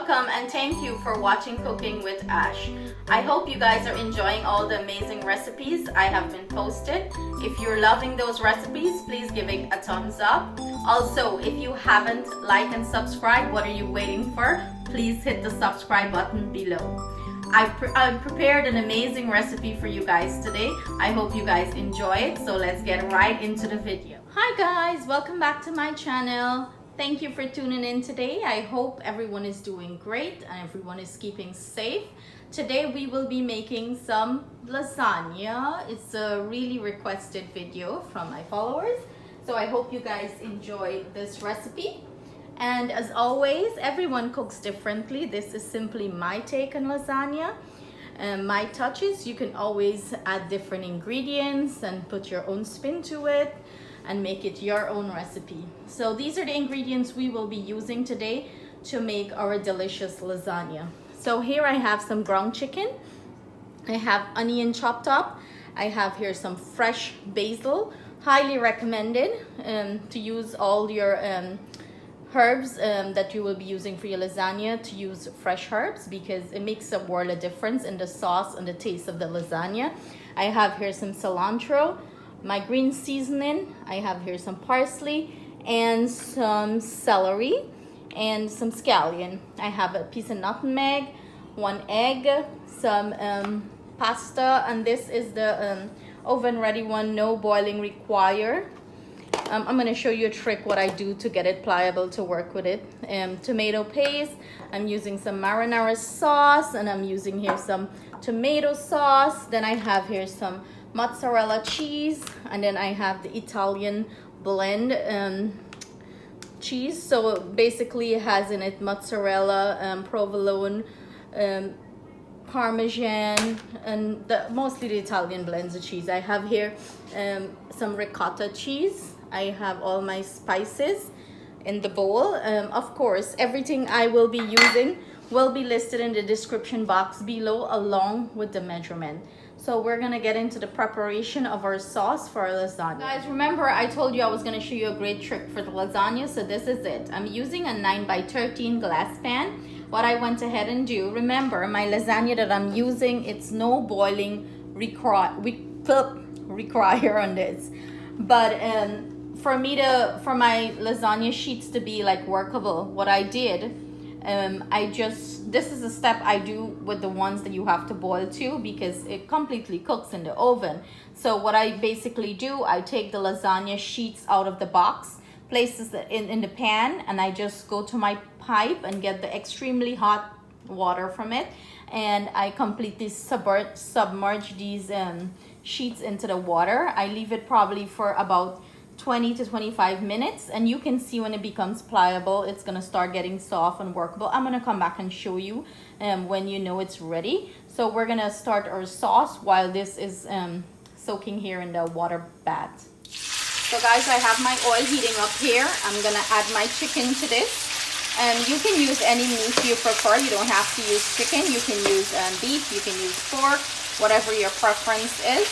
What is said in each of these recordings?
welcome and thank you for watching Cooking with Ash. I hope you guys are enjoying all the amazing recipes I have been posted. If you're loving those recipes, please give it a thumbs up. Also, if you haven't liked and subscribed, what are you waiting for? Please hit the subscribe button below. I've prepared an amazing recipe for you guys today. I hope you guys enjoy it, so let's get right into the video. Hi guys, welcome back to my channel. Thank you for tuning in today. I hope everyone is doing great and everyone is keeping safe. Today we will be making some lasagna. It's a really requested video from my followers. So I hope you guys enjoy this recipe. And as always, everyone cooks differently. This is simply my take on lasagna. My touches. You can always add different ingredients and put your own spin to it and make it your own recipe. So these are the ingredients we will be using today to make our delicious lasagna. So here I have some ground chicken. I have onion chopped up. I have here some fresh basil. Highly recommended to use all your herbs that you will be using for your lasagna, to use fresh herbs because it makes a world of difference in the sauce and the taste of the lasagna. I have here some cilantro, my green seasoning. I have here some parsley and some celery and some scallion. I have a piece of nutmeg, 1 egg, some pasta, and this is the oven ready one, no boiling required. I'm going to show you a trick what I do to get it pliable to work with it. Tomato paste, I'm using some marinara sauce, and I'm using here some tomato sauce. Then I have here some mozzarella cheese, and then I have the Italian blend cheese. So basically it has in it mozzarella, provolone, parmesan, and mostly the Italian blends of cheese. I have here some ricotta cheese. I have all my spices in the bowl. Of course, everything I will be using will be listed in the description box below along with the measurement. So we're gonna get into the preparation of our sauce for our lasagna. Guys, remember I told you I was gonna show you a great trick for the lasagna, so this is it. I'm using a 9x13 glass pan. What I went ahead and do, remember my lasagna that I'm using, it's no boiling require on this. But for my lasagna sheets to be like workable, what I did, this is a step I do with the ones that you have to boil too, because it completely cooks in the oven. So what I basically do, I take the lasagna sheets out of the box, places it in the pan, and I just go to my pipe and get the extremely hot water from it, and I completely submerge these sheets into the water. I leave it probably for about 20 to 25 minutes, and you can see when it becomes pliable, it's gonna start getting soft and workable. I'm gonna come back and show you when you know it's ready. So we're gonna start our sauce while this is soaking here in the water bath. So guys, I have my oil heating up here. I'm gonna add my chicken to this. You can use any meat you prefer. You don't have to use chicken. You can use beef, you can use pork, whatever your preference is.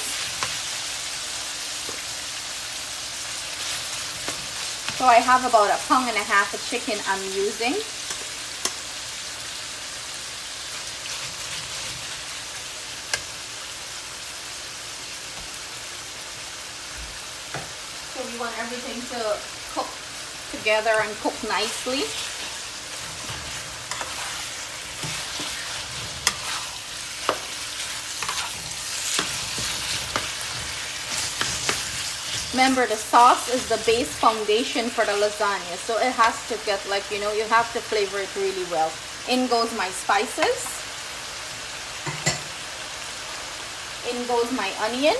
So I have about 1.5 pounds of chicken I'm using. So we want everything to cook together and cook nicely. Remember, the sauce is the base foundation for the lasagna, so it has to get like, you know, you have to flavor it really well. In goes my spices. In goes my onion.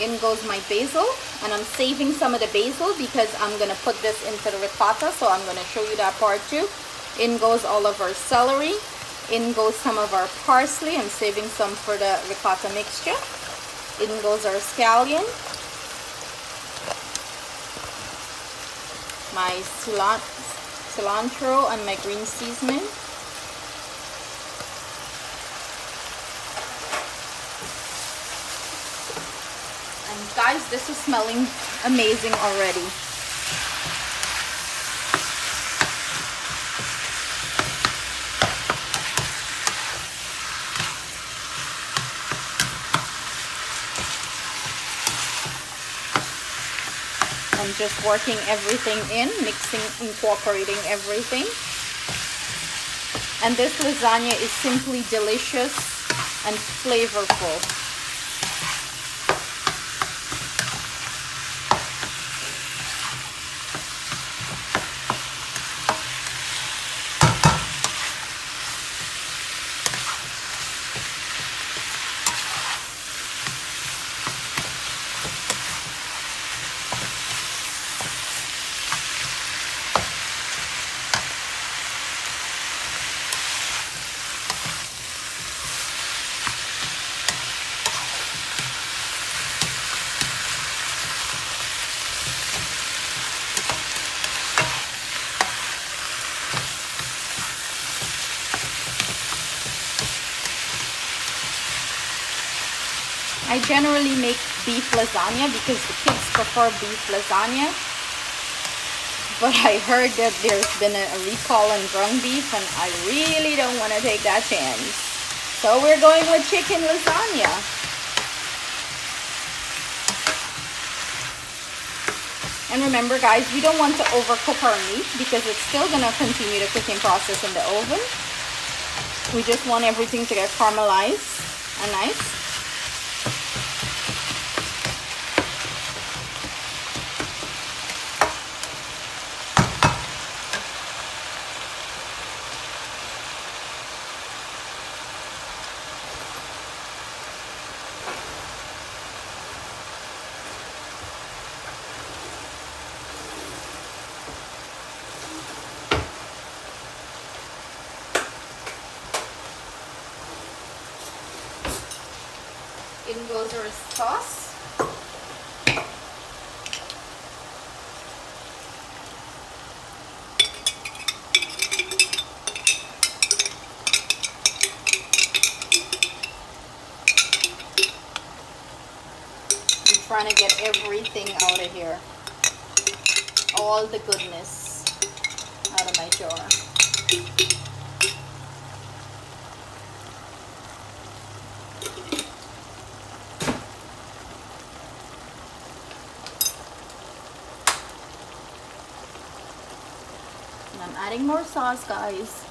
In goes my basil, and I'm saving some of the basil because I'm gonna put this into the ricotta, so I'm gonna show you that part too. In goes all of our celery. In goes some of our parsley. I'm saving some for the ricotta mixture. In goes our scallion. My cilantro and my green seasoning. And guys, this is smelling amazing already. I'm just working everything in, mixing, incorporating everything. And this lasagna is simply delicious and flavorful. I generally make beef lasagna because the kids prefer beef lasagna. But I heard that there's been a recall on ground beef and I really don't want to take that chance. So we're going with chicken lasagna. And remember guys, we don't want to overcook our meat because it's still going to continue the cooking process in the oven. We just want everything to get caramelized and nice. In goes our sauce. I'm trying to get everything out of here. All the goodness out of my jar. I'm adding more sauce, guys.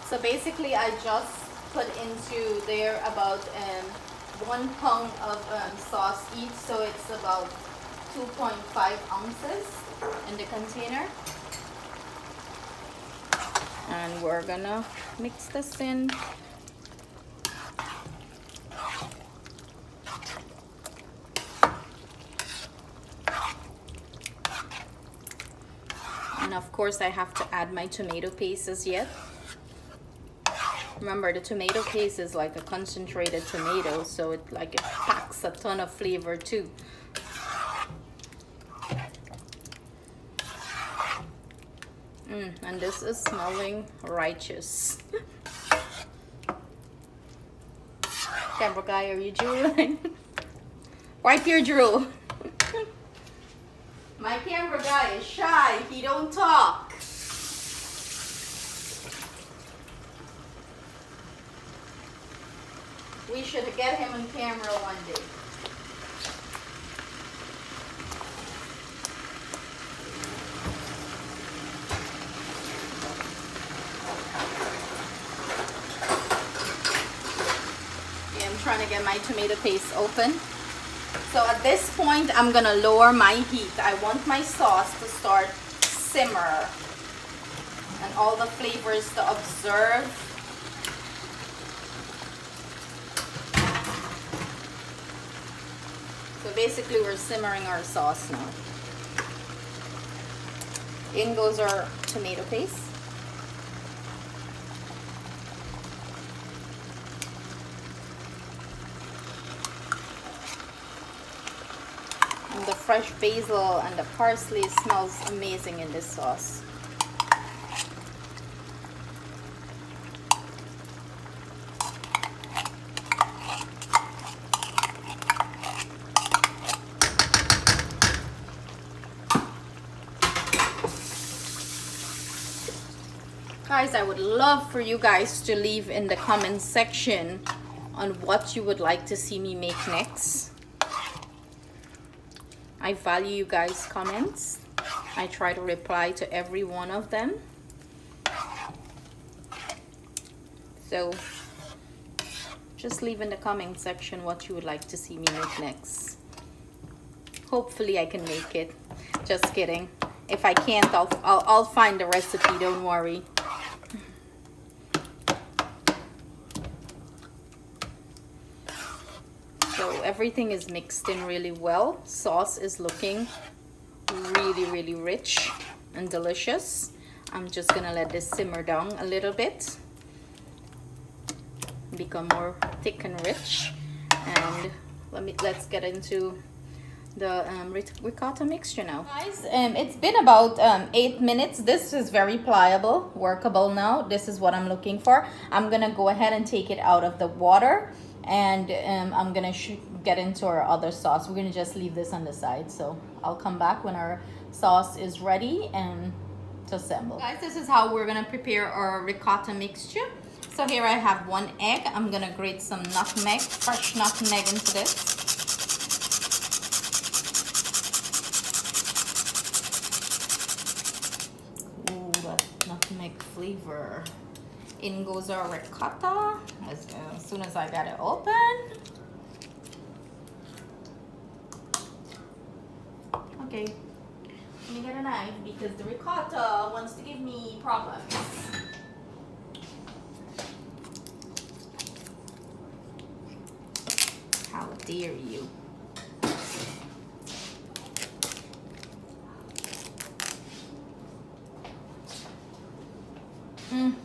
So basically I just put into there about 1 pound of sauce each, so it's about 2.5 ounces in the container. And we're gonna mix this in. And of course I have to add my tomato paste as yet. Remember, the tomato paste is like a concentrated tomato, so it packs a ton of flavor too. And this is smelling righteous. Camera guy, are you drooling? Wipe your drool. My camera guy is shy, he don't talk. We should get him on camera one day. Yeah, I'm trying to get my tomato paste open. So at this point, I'm gonna lower my heat. I want my sauce to start simmer and all the flavors to absorb. So basically we're simmering our sauce now. In goes our tomato paste. And the fresh basil and the parsley smells amazing in this sauce. Guys, I would love for you guys to leave in the comment section on what you would like to see me make next. I value you guys' comments. I try to reply to every one of them. So just leave in the comment section what you would like to see me make next. Hopefully I can make it. Just kidding. If I can't, I'll find the recipe, don't worry. So everything is mixed in really well. Sauce is looking really rich and delicious. I'm just gonna let this simmer down a little bit, become more thick and rich, and let's get into the ricotta mixture now. Guys, it's been about 8 minutes. This is very pliable, workable now. This is what I'm looking for. I'm gonna go ahead and take it out of the water, and I'm gonna get into our other sauce. We're gonna just leave this on the side, so I'll come back when our sauce is ready and to assemble. Guys, this is how we're gonna prepare our ricotta mixture. So here I have 1 egg. I'm gonna grate some nutmeg, fresh nutmeg into this. Ooh, that nutmeg flavor. In goes our ricotta as soon as I got it open. Okay, let me get a knife because the ricotta wants to give me problems. How dare you?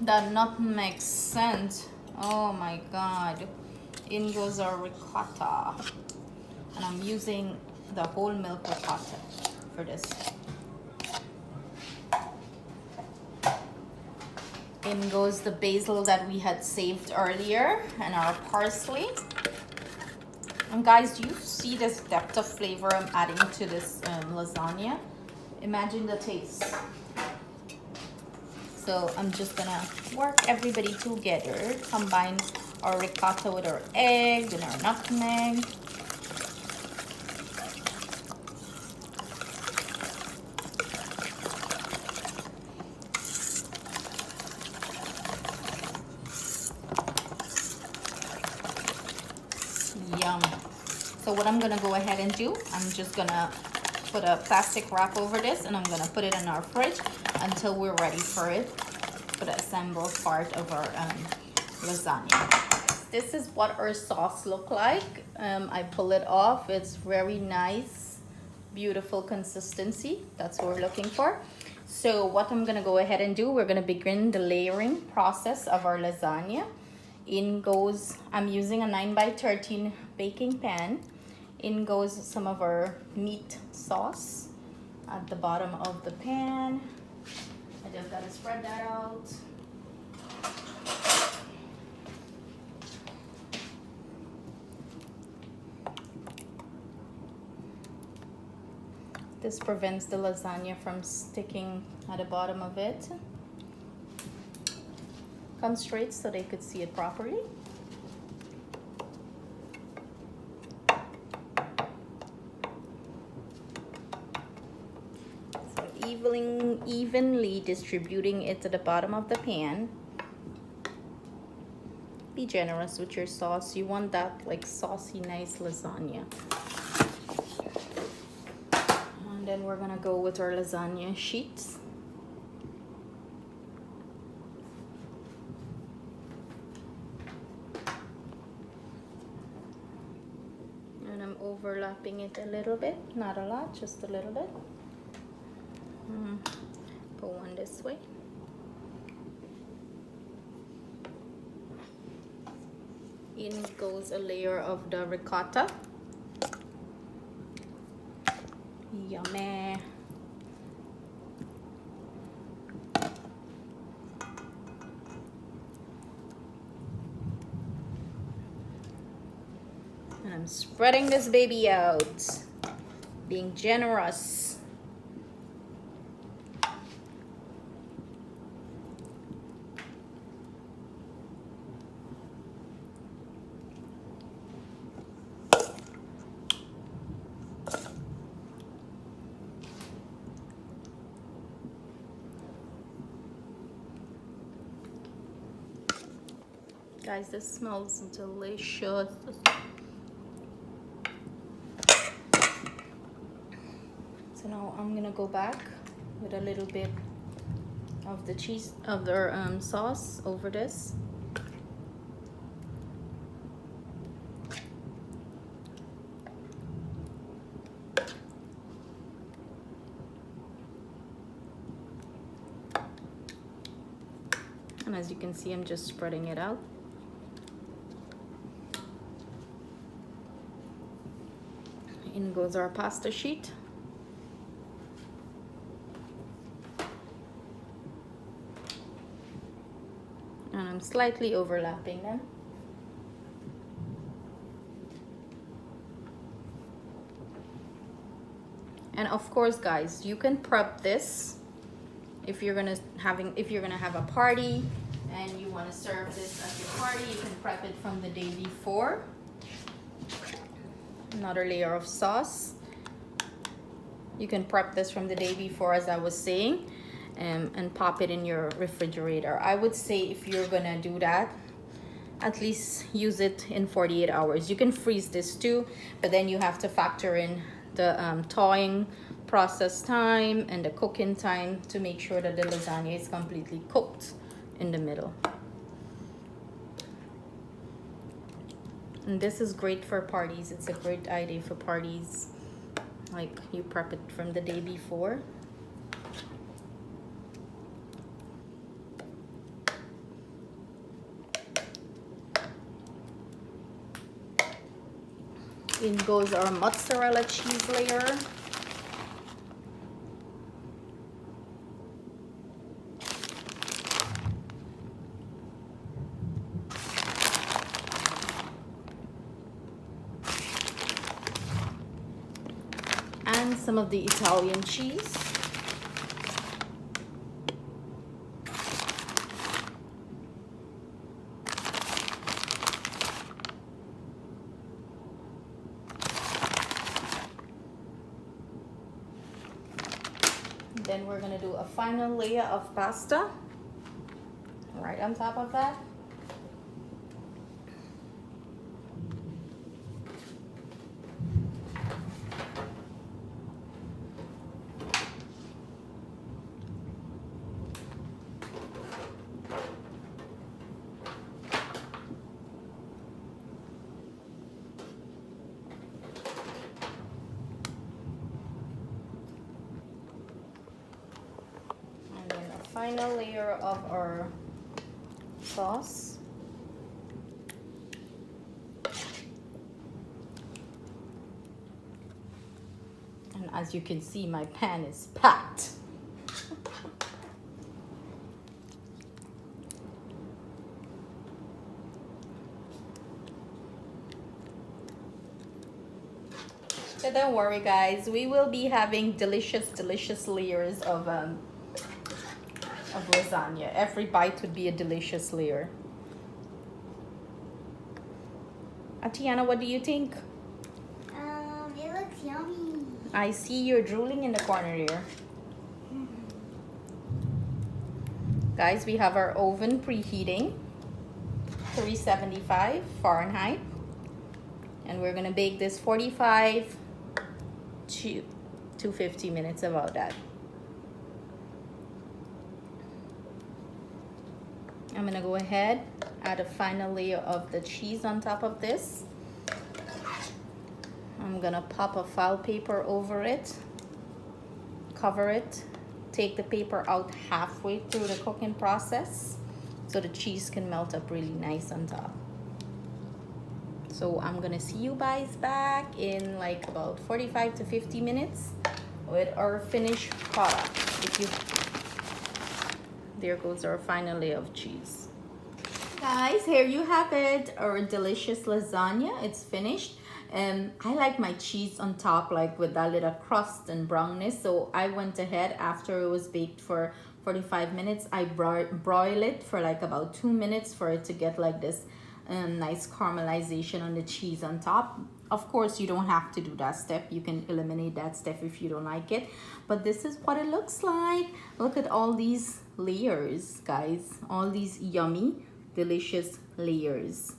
That nutmeg scent. Oh my god. In goes our ricotta. And I'm using the whole milk ricotta for this. In goes the basil that we had saved earlier and our parsley. And guys, do you see this depth of flavor I'm adding to this lasagna? Imagine the taste. So I'm just gonna work everybody together, combine our ricotta with our egg and our nutmeg. Yum. So what I'm gonna go ahead and do, I'm just gonna put a plastic wrap over this and I'm gonna put it in our fridge until we're ready for it, for the assembled part of our lasagna. This is what our sauce look like. I pull it off. It's very nice, beautiful consistency. That's what we're looking for. So what I'm gonna go ahead and do, we're gonna begin the layering process of our lasagna. In goes, I'm using a 9x13 baking pan. In goes some of our meat sauce at the bottom of the pan. I just gotta spread that out. This prevents the lasagna from sticking at the bottom of it. Come straight so they could see it properly. So evenly distributing it to the bottom of the pan. Be generous with your sauce. You want that like saucy, nice lasagna. And then we're gonna go with our lasagna sheets. And I'm overlapping it a little bit, not a lot, just a little bit. Put one this way. In goes a layer of the ricotta. Yummy. And I'm spreading this baby out, being generous. Guys, this smells delicious. So now I'm gonna go back with a little bit of the cheese of the sauce over this. And as you can see, I'm just spreading it out. In goes our pasta sheet. And I'm slightly overlapping them. And of course, guys, you can prep this if you're gonna have a party and you want to serve this at your party. You can prep it from the day before. Another layer of sauce. You can prep this from the day before, as I was saying, and pop it in your refrigerator. I would say if you're gonna do that, at least use it in 48 hours. You can freeze this too, but then you have to factor in the thawing process time and the cooking time to make sure that the lasagna is completely cooked in the middle. And this is great for parties. It's a great idea for parties. Like, you prep it from the day before. In goes our mozzarella cheese layer. And some of the Italian cheese. Then we're gonna do a final layer of pasta right on top of that. Final layer of our sauce. And as you can see, my pan is packed. So don't worry, guys, we will be having delicious layers of lasagna. Every bite would be a delicious layer. Atiana, what do you think? It looks yummy. I see you're drooling in the corner here. Guys, we have our oven preheating, 375 Fahrenheit. And we're gonna bake this 45 to 50 minutes, about that. I'm gonna go ahead, add a final layer of the cheese on top of this. I'm gonna pop a file paper over it, cover it, take the paper out halfway through the cooking process so the cheese can melt up really nice on top. So I'm gonna see you guys back in like about 45 to 50 minutes with our finished product. There goes our final layer of cheese. Guys, here you have it, our delicious lasagna. It's finished. I like my cheese on top, like with that little crust and brownness. So I went ahead, after it was baked for 45 minutes, I broil it for like about 2 minutes for it to get like this nice caramelization on the cheese on top. Of course, you don't have to do that step. You can eliminate that step if you don't like it. But this is what it looks like. Look at all these layers, guys. All these yummy delicious layers.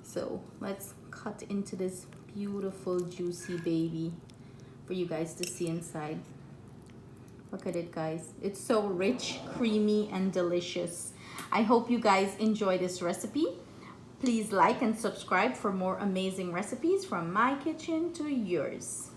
So let's cut into this beautiful juicy baby for you guys to see inside. Look at it, guys. It's so rich, creamy, and delicious. I hope you guys enjoy this recipe. Please like and subscribe for more amazing recipes from my kitchen to yours.